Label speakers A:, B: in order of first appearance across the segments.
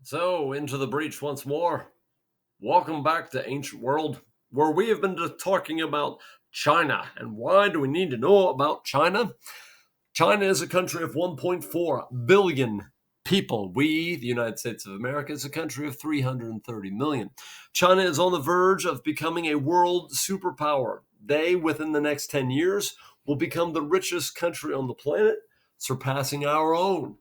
A: So, into the breach once more. Welcome back to Ancient World, where we have been talking about China. And why do we need to know about China? China is a country of 1.4 billion people. We, the United States of America, is a country of 330 million. China is on the verge of becoming a world superpower. They, within the next 10 years, will become the richest country on the planet, surpassing our own.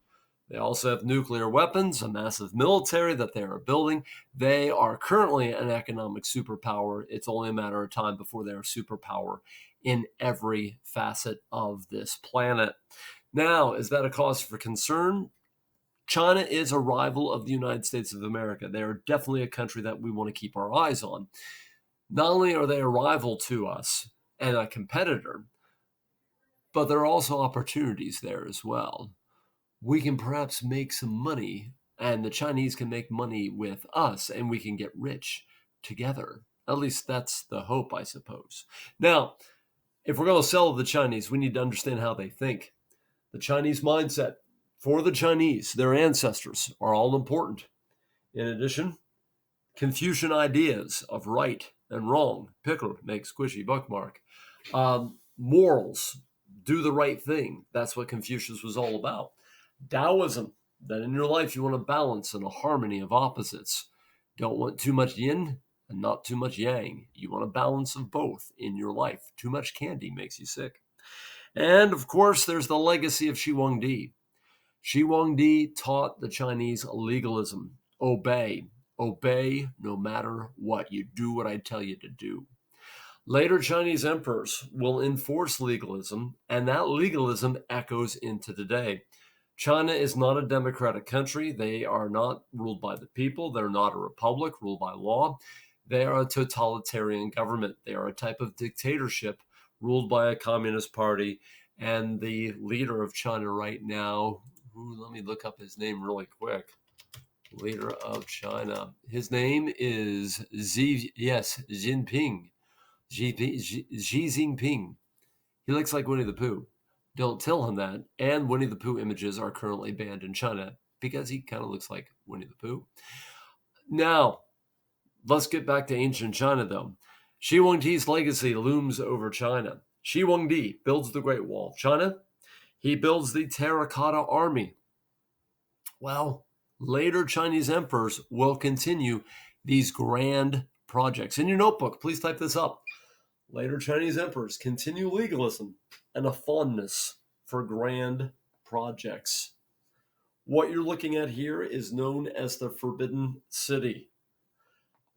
A: They also have nuclear weapons, a massive military that they are building. They are currently an economic superpower. It's only a matter of time before they're a superpower in every facet of this planet. Now, is that a cause for concern? China is a rival of the United States of America. They are definitely a country that we want to keep our eyes on. Not only are they a rival to us and a competitor, but there are also opportunities there as well. We can perhaps make some money, and the Chinese can make money with us, and we can get rich together. At least that's the hope, I suppose. Now, if we're going to sell to the Chinese, we need to understand how they think. The Chinese mindset for the Chinese, their ancestors, are all important. In addition, Confucian ideas of right and wrong, pickle, make squishy bookmark, morals, do the right thing. That's what Confucius was all about. Taoism, that in your life you want a balance and a harmony of opposites. Don't want too much yin and not too much yang. You want a balance of both in your life. Too much candy makes you sick. And of course, there's the legacy of Shi Huangdi. Shi Huangdi taught the Chinese legalism. Obey. Obey no matter what. You do what I tell you to do. Later Chinese emperors will enforce legalism, and that legalism echoes into today. China is not a democratic country. They are not ruled by the people. They're not a republic ruled by law. They are a totalitarian government. They are a type of dictatorship ruled by a communist party. And the leader of China right now, let me look up his name really quick. Leader of China. His name is Jinping. Xi Jinping. He looks like Winnie the Pooh. Don't tell him that. And Winnie the Pooh images are currently banned in China because he kind of looks like Winnie the Pooh. Now, let's get back to ancient China, though. Shi Huangdi's legacy looms over China. Shi Huangdi builds the Great Wall of China. He builds the Terracotta Army. Well, later Chinese emperors will continue these grand projects. In your notebook, please type this up. Later Chinese emperors continue legalism and a fondness for grand projects. What you're looking at here is known as the Forbidden City.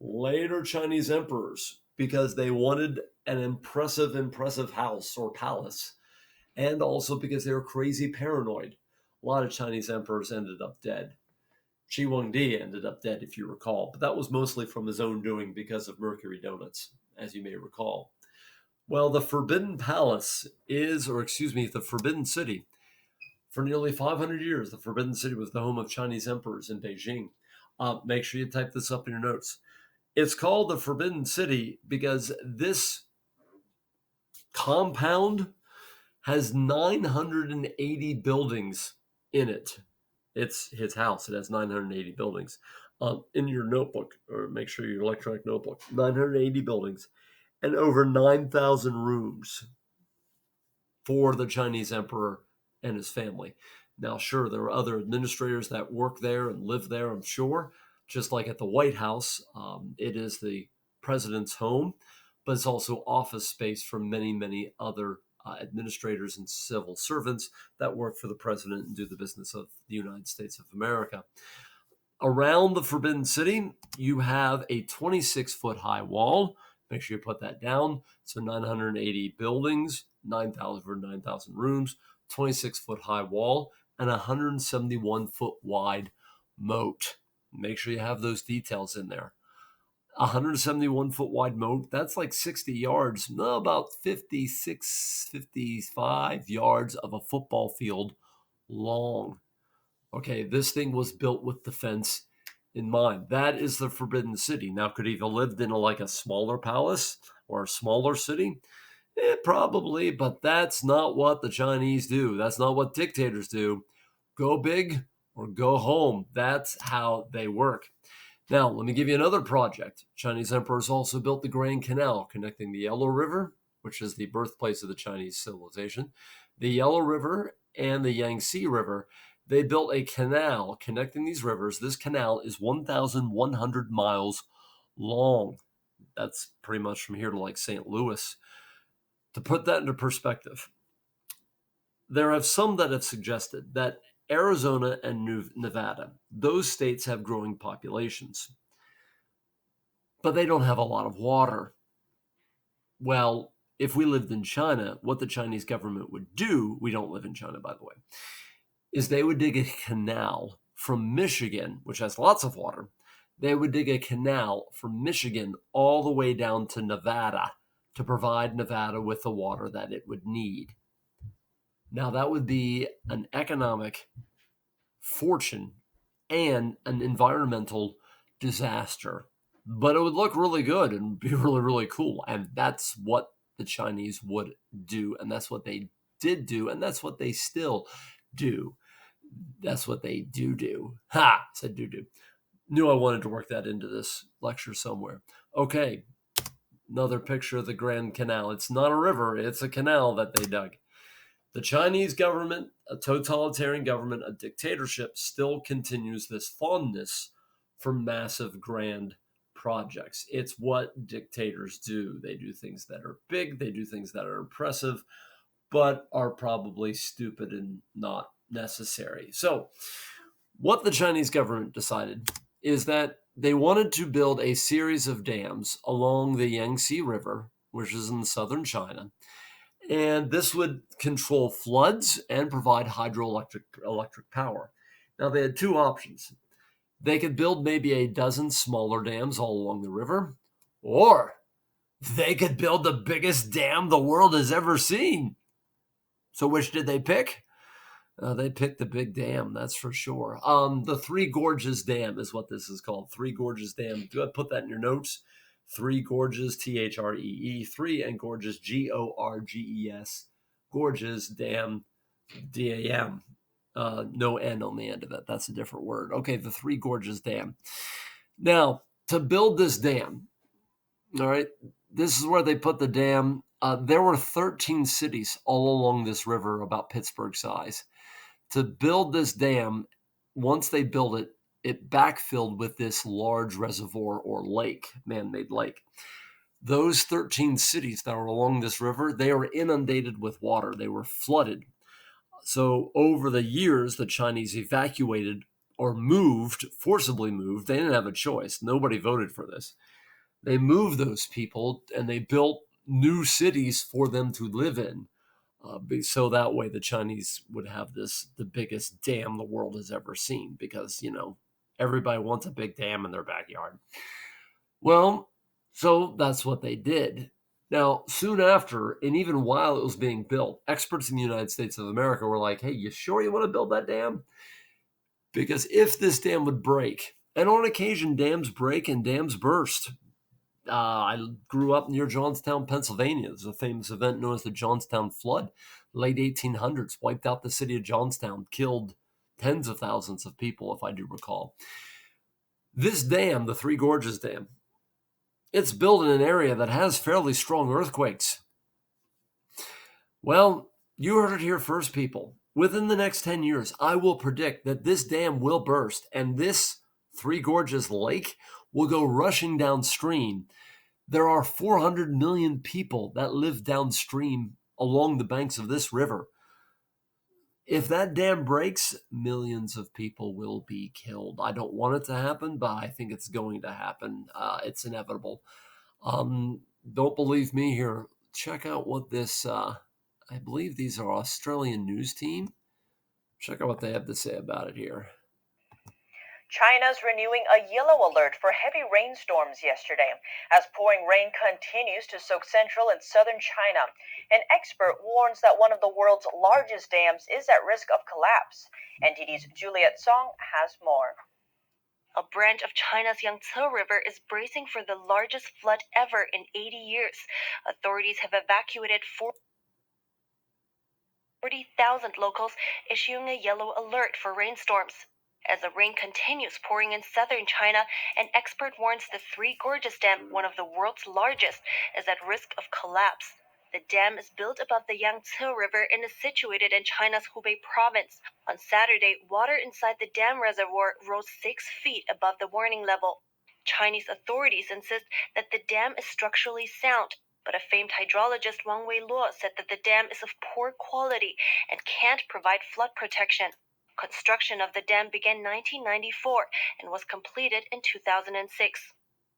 A: Later Chinese emperors, because they wanted an impressive house or palace, and also because they were crazy paranoid, a lot of Chinese emperors ended up dead. Shi Huangdi ended up dead, if you recall, but that was mostly from his own doing because of Mercury donuts, as you may recall. Well, the Forbidden Palace the Forbidden City. For nearly 500 years, the Forbidden City was the home of Chinese emperors in Beijing. Make sure you type this up in your notes. It's called the Forbidden City because this compound has 980 buildings in it. It's his house. It has 980 buildings. In your notebook, or make sure your electronic notebook, 980 buildings and over 9,000 rooms for the Chinese emperor and his family. Now, sure, there are other administrators that work there and live there, I'm sure, just like at the White House. It is the president's home, but it's also office space for many other administrators and civil servants that work for the president and do the business of the United States of America. Around the Forbidden City, you have a 26-foot high wall. Make sure you put that down. So 980 buildings, 9,000 rooms, 26-foot high wall, and 171-foot wide moat. Make sure you have those details in there. 171-foot wide moat, that's like 60 yards, no, about 56, 55 yards of a football field long. Okay, this thing was built with defense in mind. That is the Forbidden City. Now, could he have lived in a smaller palace or a smaller city? Probably, but that's not what the Chinese do. That's not what dictators do. Go big or go home. That's how they work. Now, let me give you another project. Chinese emperors also built the Grand Canal connecting the Yellow River, which is the birthplace of the Chinese civilization, the Yellow River, and the Yangtze River. They built a canal connecting these rivers. This canal is 1,100 miles long. That's pretty much from here to like St. Louis. To put that into perspective, there are some that have suggested that Arizona and Nevada, those states have growing populations, but they don't have a lot of water. Well, if we lived in China, what the Chinese government would do, we don't live in China, by the way, is they would dig a canal from Michigan, which has lots of water. They would dig a canal from Michigan all the way down to Nevada to provide Nevada with the water that it would need. Now, that would be an economic fortune and an environmental disaster, but it would look really good and be really, really cool. And that's what the Chinese would do. And that's what they did do. And that's what they still do. That's what they do. Ha! Said do. Knew I wanted to work that into this lecture somewhere. Okay. Another picture of the Grand Canal. It's not a river, it's a canal that they dug. The Chinese government, a totalitarian government, a dictatorship, still continues this fondness for massive, grand projects. It's what dictators do. They do things that are big, they do things that are impressive, but are probably stupid and not necessary. So, what the Chinese government decided is that they wanted to build a series of dams along the Yangtze River, which is in southern China, and this would control floods and provide electric power. Now, they had two options. They could build maybe a dozen smaller dams all along the river, or they could build the biggest dam the world has ever seen. So, which did they pick? They picked the big dam, that's for sure. The Three Gorges Dam is what this is called. Three Gorges Dam. Do I put that in your notes? Three Gorges, Three, three, and Gorges, Gorges. Gorges Dam, Dam. No N on the end of it. That's a different word. Okay, the Three Gorges Dam. Now, to build this dam, all right, this is where they put the dam. There were 13 cities all along this river, about Pittsburgh size. To build this dam, once they built it, it backfilled with this large reservoir or lake, man-made lake. Those 13 cities that were along this river, they were inundated with water. They were flooded. So over the years, the Chinese evacuated or forcibly moved. They didn't have a choice. Nobody voted for this. They moved those people and they built new cities for them to live in. So that way the Chinese would have the biggest dam the world has ever seen, because, everybody wants a big dam in their backyard. Well, so that's what they did. Now, soon after, and even while it was being built, experts in the United States of America were like, hey, you sure you want to build that dam? Because if this dam would break, and on occasion dams break and dams burst. I grew up near Johnstown, Pennsylvania. There's a famous event known as the Johnstown Flood. Late 1800s, wiped out the city of Johnstown, killed tens of thousands of people, if I do recall. This dam, the Three Gorges Dam, it's built in an area that has fairly strong earthquakes. Well, you heard it here first, people. Within the next 10 years, I will predict that this dam will burst and this Three Gorges Lake will go rushing downstream. There are 400 million people that live downstream along the banks of this river. If that dam breaks, millions of people will be killed. I don't want it to happen, but I think it's going to happen. It's inevitable. Don't believe me here. Check out what this, I believe these are Australian news team. Check out what they have to say about it here.
B: China's renewing a yellow alert for heavy rainstorms yesterday as pouring rain continues to soak central and southern China. An expert warns that one of the world's largest dams is at risk of collapse. NTD's Juliet Song has more. A branch of China's Yangtze River is bracing for the largest flood ever in 80 years. Authorities have evacuated 40,000 locals, issuing a yellow alert for rainstorms. As the rain continues pouring in southern China, an expert warns the Three Gorges Dam, one of the world's largest, is at risk of collapse. The dam is built above the Yangtze River and is situated in China's Hubei province. On Saturday, water inside the dam reservoir rose 6 feet above the warning level. Chinese authorities insist that the dam is structurally sound, but a famed hydrologist Wang Weiluo said that the dam is of poor quality and can't provide flood protection. Construction of the dam began in 1994 and was completed in 2006.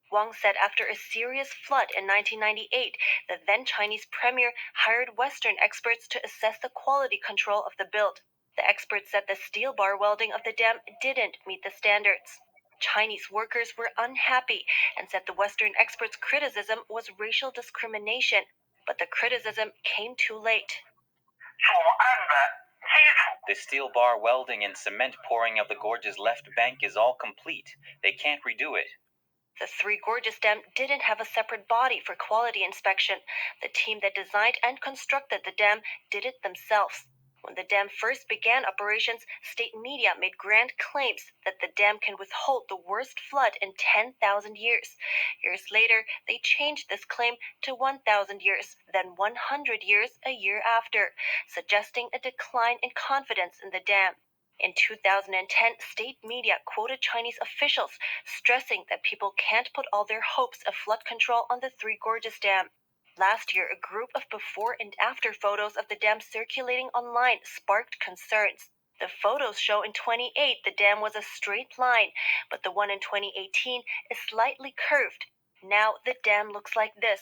B: Wang said after a serious flood in 1998, the then Chinese premier hired Western experts to assess the quality control of the build. The experts said the steel bar welding of the dam didn't meet the standards. Chinese workers were unhappy and said the Western experts' criticism was racial discrimination, but the criticism came too late.
C: The steel bar welding and cement pouring of the gorge's left bank is all complete. They can't redo it.
B: The Three Gorges Dam didn't have a separate body for quality inspection. The team that designed and constructed the dam did it themselves. When the dam first began operations, state media made grand claims that the dam can withhold the worst flood in 10,000 years. Years later, they changed this claim to 1,000 years, then 100 years a year after, suggesting a decline in confidence in the dam. In 2010, state media quoted Chinese officials stressing that people can't put all their hopes of flood control on the Three Gorges Dam. Last year, a group of before and after photos of the dam circulating online sparked concerns. The photos show in 2008 the dam was a straight line, but the one in 2018 is slightly curved. Now the dam looks like this.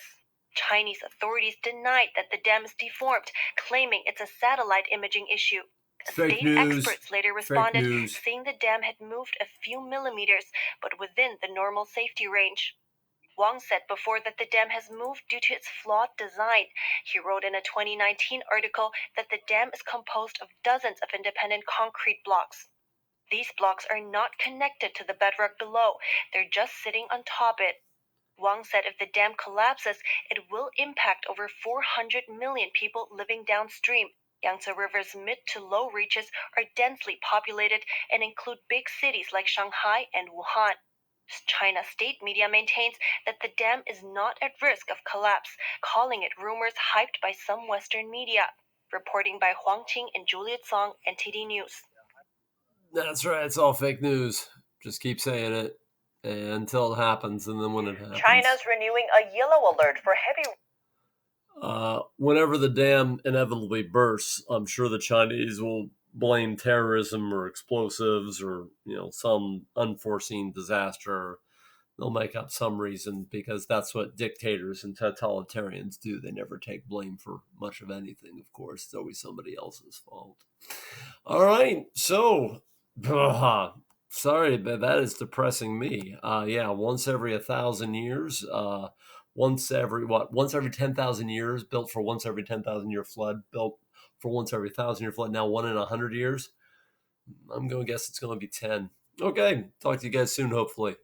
B: Chinese authorities denied that the dam is deformed, claiming it's a satellite imaging issue.
A: Fake
B: State
A: news.
B: experts later
A: Fake
B: responded,
A: news.
B: saying the dam had moved a few millimeters, but within the normal safety range. Wang said before that the dam has moved due to its flawed design. He wrote in a 2019 article that the dam is composed of dozens of independent concrete blocks. These blocks are not connected to the bedrock below, they're just sitting on top it. Wang said if the dam collapses, it will impact over 400 million people living downstream. Yangtze River's mid to low reaches are densely populated and include big cities like Shanghai and Wuhan. China state media maintains that the dam is not at risk of collapse, calling it rumors hyped by some Western media. Reporting by Huang Qing and Juliet Song, NTD News.
A: That's right. It's all fake news. Just keep saying it until it happens, and then when it happens.
B: China's renewing a yellow alert for heavy.
A: Whenever the dam inevitably bursts, I'm sure the Chinese will blame terrorism or explosives or some unforeseen disaster. They'll make up some reason because that's what dictators and totalitarians do. They never take blame for much of anything, of course. It's always somebody else's fault. All right. So, sorry, but that is depressing me. Yeah, once every 1,000 years, once every 10,000 years, built for once every 10,000 year flood, built for once every 1,000 year flood, now 1 in 100 years. I'm going to guess it's going to be 10. Okay. Talk to you guys soon, hopefully.